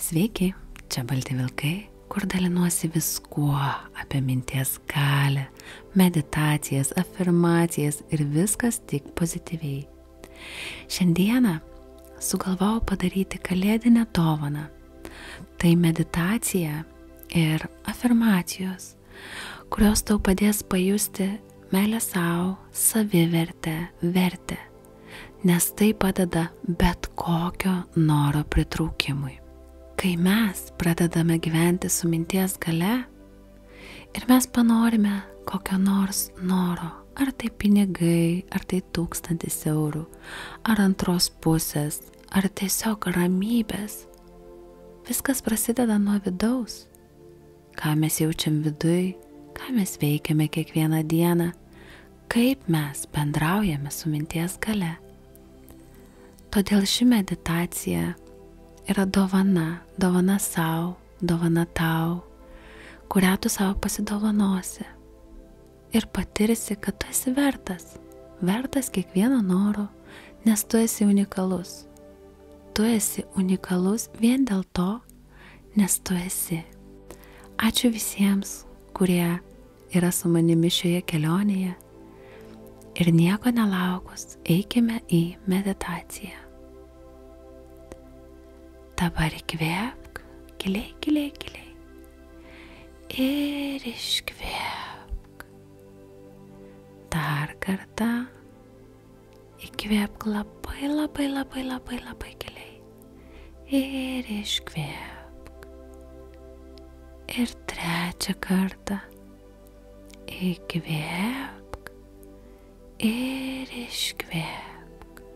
Sveiki, čia Balti vilkai, kur dalinuosi viskuo apie minties galią, meditacijas, afirmacijas ir viskas tik pozityviai. Šiandieną sugalvojau padaryti kalėdinę dovaną. Tai meditacija ir afirmacijos, kurios tau padės pajusti meilę savo, savivertę, vertę, nes tai padeda bet kokio noro pritraukimui. Kai mes pradedame gyventi su minties galia ir mes panorime kokio nors noro, ar tai pinigai, ar tai 1000 eurų, ar antros pusės, ar tiesiog ramybės, viskas prasideda nuo vidaus. Ką mes jaučiam viduj, ką mes veikiame kiekvieną dieną, kaip mes bendraujame su minties galia. Todėl ši meditacija yra dovana sau, dovana tau, kurią tu savo pasidovanosi ir patirsi, kad tu esi vertas kiekvieno noro, nes tu esi unikalus. Tu esi unikalus vien dėl to, nes tu esi. Ačiū visiems, kurie yra su manimi šioje kelionėje ir nieko nelaukus eikime į meditaciją. Dabar įkvėpk giliai ir iškvėpk. Dar kartą įkvėpk labai giliai ir iškvėpk. Ir trečią kartą įkvėpk ir iškvėpk.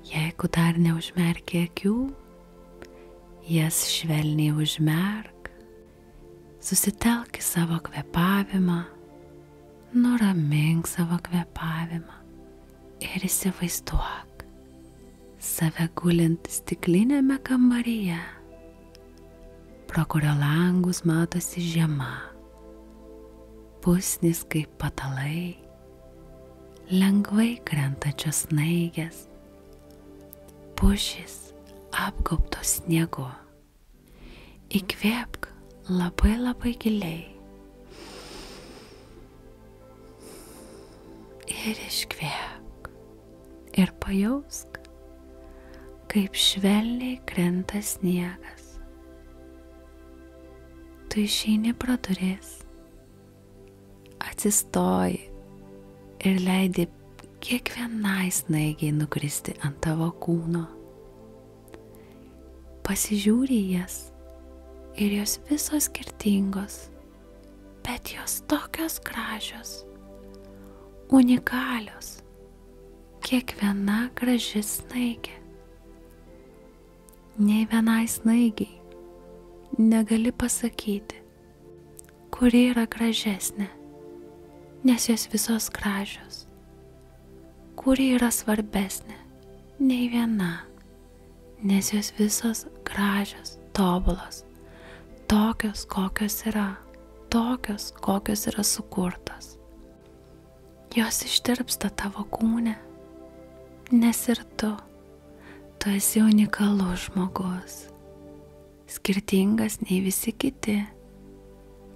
Jeigu dar neužmerki akių, jas švelniai užmerk, susitelk į savo kvėpavimą, nuramink savo kvėpavimą ir įsivaizduok save gulint stiklinėme kambaryje, pro kurio langus matosi žiema, pusnys kaip patalai, lengvai krentančios snaigės, pušys apgaubtos sniegu. Įkvėpk labai giliai ir iškvėpk ir pajausk, kaip švelniai krenta sniegas. Tu išeini pro duris, atsistoji ir leidi kiekvienai snaigiai nukristi ant tavo kūno. Pasižiūri jas ir jos visos skirtingos, bet jos tokios gražios, unikalios, kiekviena graži snaigė. Nei vienai snaigiai negali pasakyti, kuri yra gražesnė, nes jos visos gražios. Kuri yra svarbesnė, nei viena, nes jos visos gražios, tobulos, tokios, kokios yra sukurtos. Jos ištirpsta tavo kūne, nes ir tu esi unikalus žmogus, skirtingas nei visi kiti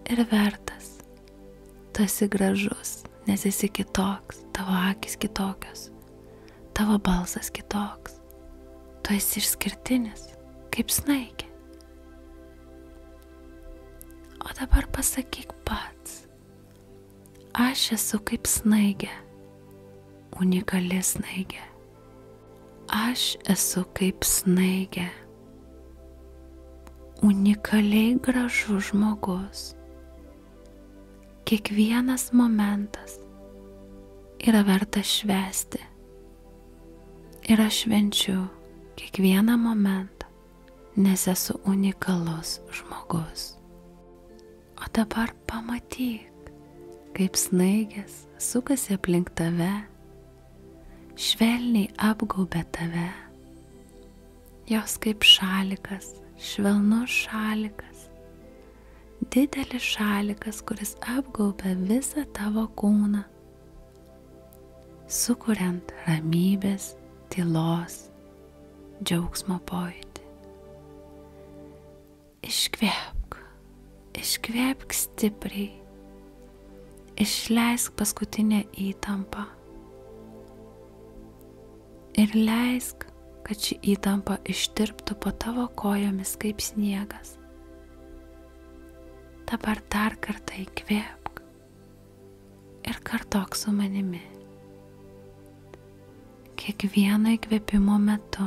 ir vertas. Tu esi gražus, nes esi kitoks, tavo akys kitokios, tavo balsas kitoks. Tu esi išskirtinis, kaip snaigė. O dabar pasakyk pats, aš esu kaip snaigė, unikali snaigė. Aš esu kaip snaigė, unikaliai gražus žmogus. Kiekvienas momentas yra vertas švęsti. Ir aš švenčiu kiekvieną momentą, nes esu unikalus žmogus. O dabar pamatyk, kaip snaigės sukasi aplink tave, švelniai apgaubia tave. Jos kaip šalikas, švelnus šalikas, didelis šalikas, kuris apgaubia visą tavo kūną, sukuriant ramybės, tylos, džiaugsmo pojūtį. Iškvėpk. Iškvėpk stipriai. Išleisk paskutinę įtampą. Ir leisk, kad ši įtampa ištirptų po tavo kojomis kaip sniegas. Dabar dar kartą įkvėpk ir kartok su manimi. Kiekvieno įkvėpimo metu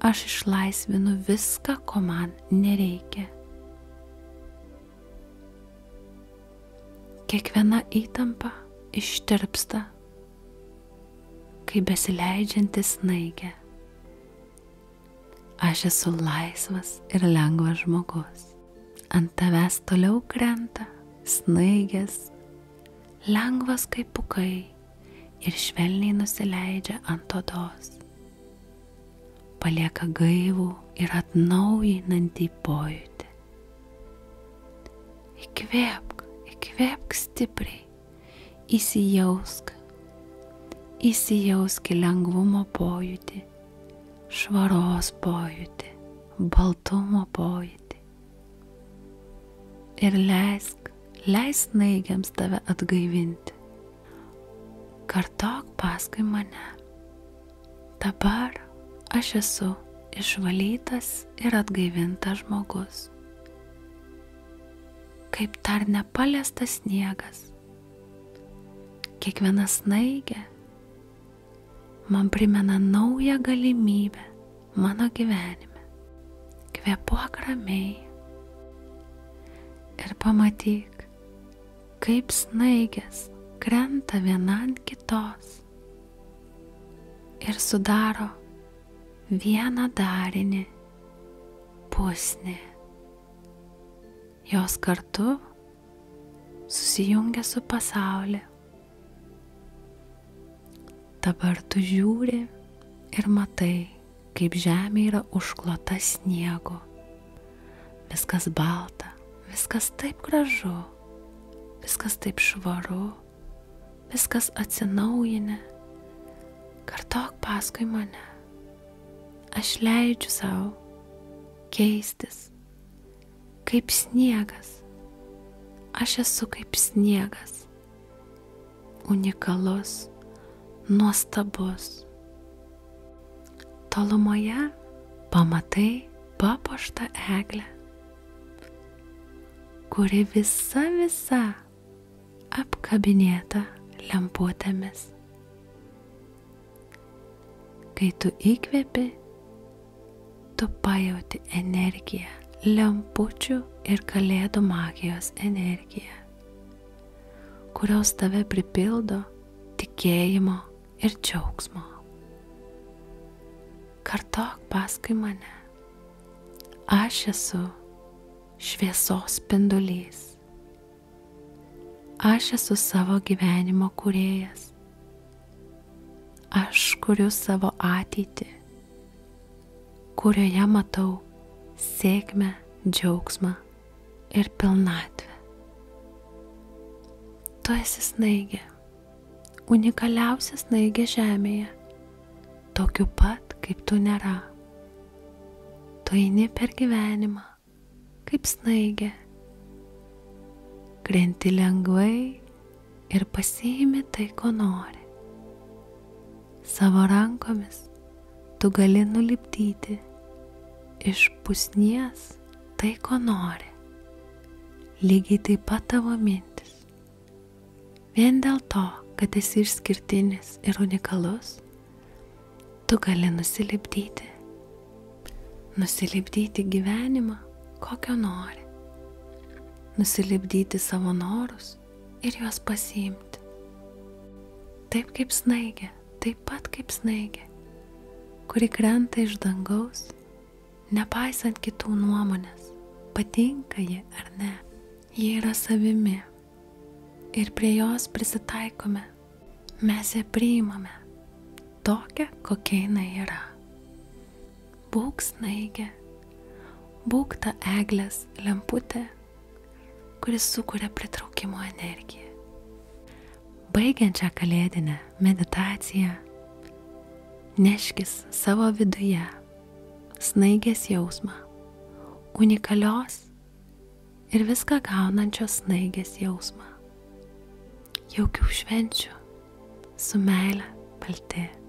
aš išlaisvinu viską, ko man nereikia. Kiekviena įtampa ištirpsta, kai besileidžianti snaigė. Aš esu laisvas ir lengvas žmogus. Ant tavęs toliau krenta snaigės, lengvas kaip pūkai ir švelniai nusileidžia ant odos. Palieka gaivų ir atnaujinantį pojūtį. Įkvėpk, įkvėpk stipriai, įsijausk į lengvumo pojūtį, švaros pojūtį, baltumo pojūtį. Ir leisk snaigiams tave atgaivinti. Kartok paskui mane. Dabar aš esu išvalytas ir atgaivintas žmogus. Kaip dar nepaliestas sniegas. Kiekviena snaigė man primena naują galimybę mano gyvenime. Kvėpuok ramiai ir pamatyk, kaip snaigės krenta viena ant kitos ir sudaro vieną darinį, pusnį. Jos kartu susijungia su pasauliu. Dabar tu žiūri ir matai, kaip žemė yra užklota sniegu. Viskas balta, viskas taip gražu, viskas taip švaru, viskas atsinaujinę. Kartok paskui mane. Aš leidžiu savo keistis, kaip sniegas. Aš esu kaip sniegas, unikalus, nuostabus. Tolumoje pamatai papuoštą eglę, kuri visa apkabinėta lemputėmis. Kai tu įkvėpi, tu pajauti energiją, lempučių ir kalėdų magijos energiją, kurios tave pripildo tikėjimo ir džiaugsmo. Kartok paskui mane. Aš esu šviesos spindulys. Aš esu savo gyvenimo kūrėjas. Aš kuriu savo ateitį, kurioje matau sėkmę, džiaugsmą ir pilnatvę. Tu esi snaigė, unikaliausia snaigė žemėje, tokiu pat kaip tu nėra. Tu eini per gyvenimą kaip snaigė, krenti lengvai ir pasiimi tai, ko nori. Savo rankomis tu gali nulipdyti iš pusnies tai, ko nori. Lygiai taip pat tavo mintis. Vien dėl to, kad esi išskirtinis ir unikalus, tu gali nusilipdyti gyvenimą, kokio nori. Nusilipdyti savo norus ir juos pasiimti. Taip kaip snaigė, taip pat kaip snaigė, kuri krenta iš dangaus, nepaisant kitų nuomonės, patinka ji ar ne. Ji yra savimi ir prie jos prisitaikome. Mes ją priimame tokią, kokia jinai yra. Būk snaigė, būk ta eglės lemputė, kuris sukuria pritraukimo energiją. Baigiančią kalėdinę meditaciją neškis savo viduje snaigės jausmą unikalios ir viską gaunančios snaigės jausmą. Jaukių švenčių, su meile, Balti.